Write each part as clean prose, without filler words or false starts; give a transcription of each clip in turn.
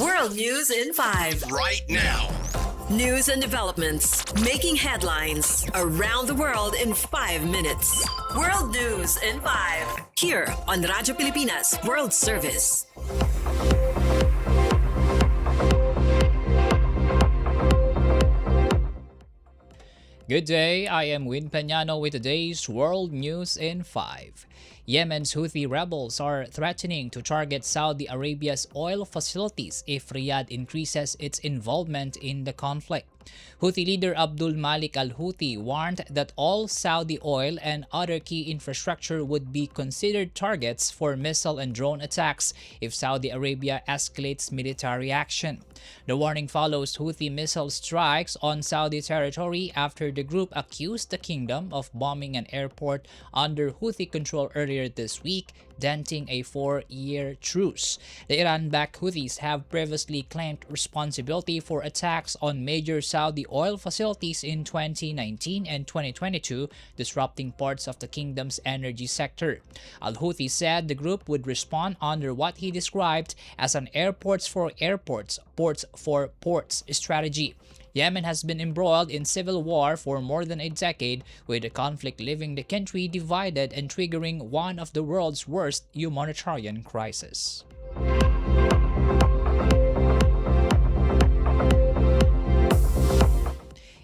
World News in 5. Right now. News and developments making headlines around the world in 5 minutes. World News in 5. Here on Radyo Pilipinas World Service. Good day, I am Peñano with today's World News in 5. Yemen's Houthi rebels are threatening to target Saudi Arabia's oil facilities if Riyadh increases its involvement in the conflict. Houthi leader Abdul Malik al-Houthi warned that all Saudi oil and other key infrastructure would be considered targets for missile and drone attacks if Saudi Arabia escalates military action. The warning follows Houthi missile strikes on Saudi territory after the group accused the kingdom of bombing an airport under Houthi control earlier this week, denting a 4-year truce. The Iran-backed Houthis have previously claimed responsibility for attacks on major Saudi oil facilities in 2019 and 2022, disrupting parts of the kingdom's energy sector. Al-Houthi said the group would respond under what he described as an airports for airports, ports for ports strategy. Yemen has been embroiled in civil war for more than a decade, with the conflict leaving the country divided and triggering one of the world's worst humanitarian crises.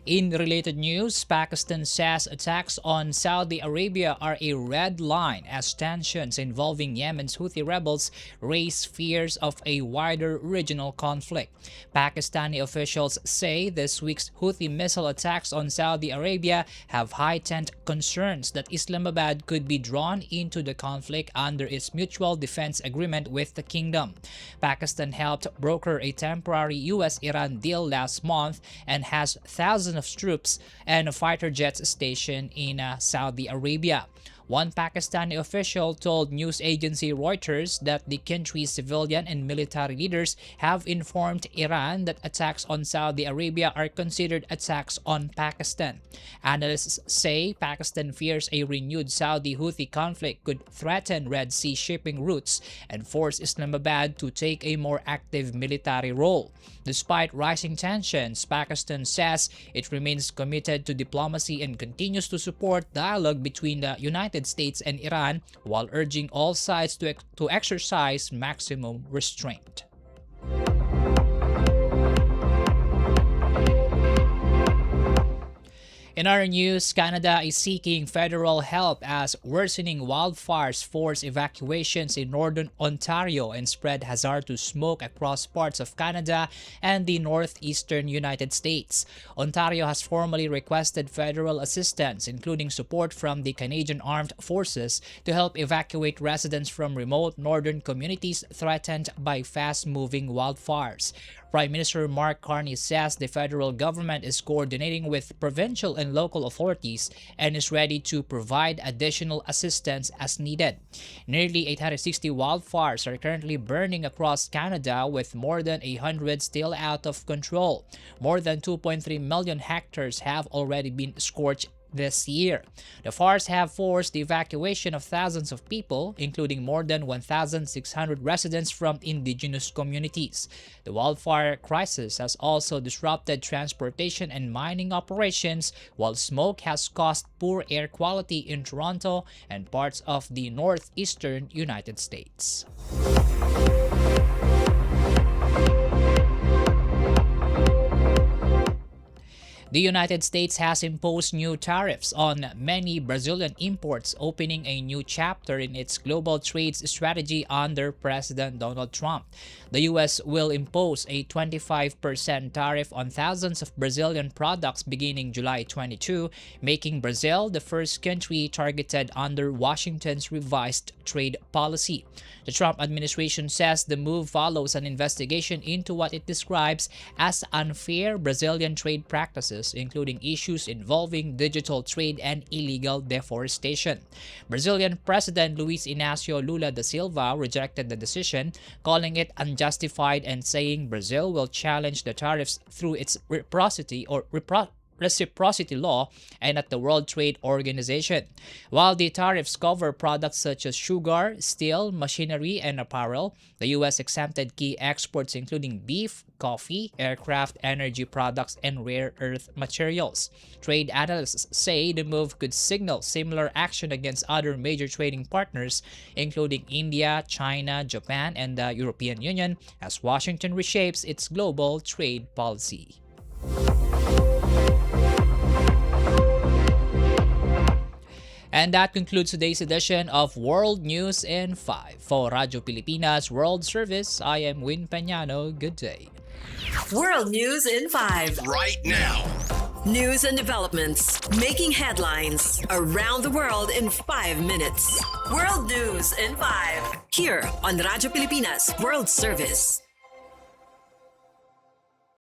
In related news, Pakistan says attacks on Saudi Arabia are a red line as tensions involving Yemen's Houthi rebels raise fears of a wider regional conflict. Pakistani officials say this week's Houthi missile attacks on Saudi Arabia have heightened concerns that Islamabad could be drawn into the conflict under its mutual defense agreement with the kingdom. Pakistan helped broker a temporary US-Iran deal last month and has thousands of troops and fighter jets stationed in Saudi Arabia. One Pakistani official told news agency Reuters that the country's civilian and military leaders have informed Iran that attacks on Saudi Arabia are considered attacks on Pakistan. Analysts say Pakistan fears a renewed Saudi-Houthi conflict could threaten Red Sea shipping routes and force Islamabad to take a more active military role. Despite rising tensions, Pakistan says it remains committed to diplomacy and continues to support dialogue between the United States and Iran while urging all sides to exercise maximum restraint. In our news, Canada is seeking federal help as worsening wildfires force evacuations in northern Ontario and spread hazardous smoke across parts of Canada and the northeastern United States. Ontario has formally requested federal assistance, including support from the Canadian Armed Forces, to help evacuate residents from remote northern communities threatened by fast-moving wildfires. Prime Minister Mark Carney says the federal government is coordinating with provincial and local authorities and is ready to provide additional assistance as needed. Nearly 860 wildfires are currently burning across Canada, with more than 100 still out of control. More than 2.3 million hectares have already been scorched this year. The fires have forced the evacuation of thousands of people, including more than 1,600 residents from indigenous communities. The wildfire crisis has also disrupted transportation and mining operations, while smoke has caused poor air quality in Toronto and parts of the northeastern United States. The United States has imposed new tariffs on many Brazilian imports, opening a new chapter in its global trade strategy under President Donald Trump. The U.S. will impose a 25% tariff on thousands of Brazilian products beginning July 22, making Brazil the first country targeted under Washington's revised trade policy. The Trump administration says the move follows an investigation into what it describes as unfair Brazilian trade practices, including issues involving digital trade and illegal deforestation. Brazilian President Luiz Inácio Lula da Silva rejected the decision, calling it unjustified and saying Brazil will challenge the tariffs through its reciprocity law and at the World Trade Organization. While the tariffs cover products such as sugar, steel, machinery, and apparel, the U.S. exempted key exports including beef, coffee, aircraft, energy products, and rare earth materials. Trade analysts say the move could signal similar action against other major trading partners, including India, China, Japan, and the European Union, as Washington reshapes its global trade policy. And that concludes today's edition of World News in 5. For Radyo Pilipinas World Service, I am Win Peñano. Good day. World News in 5. Right now. News and developments making headlines around the world in 5 minutes. World News in 5. Here on Radyo Pilipinas World Service.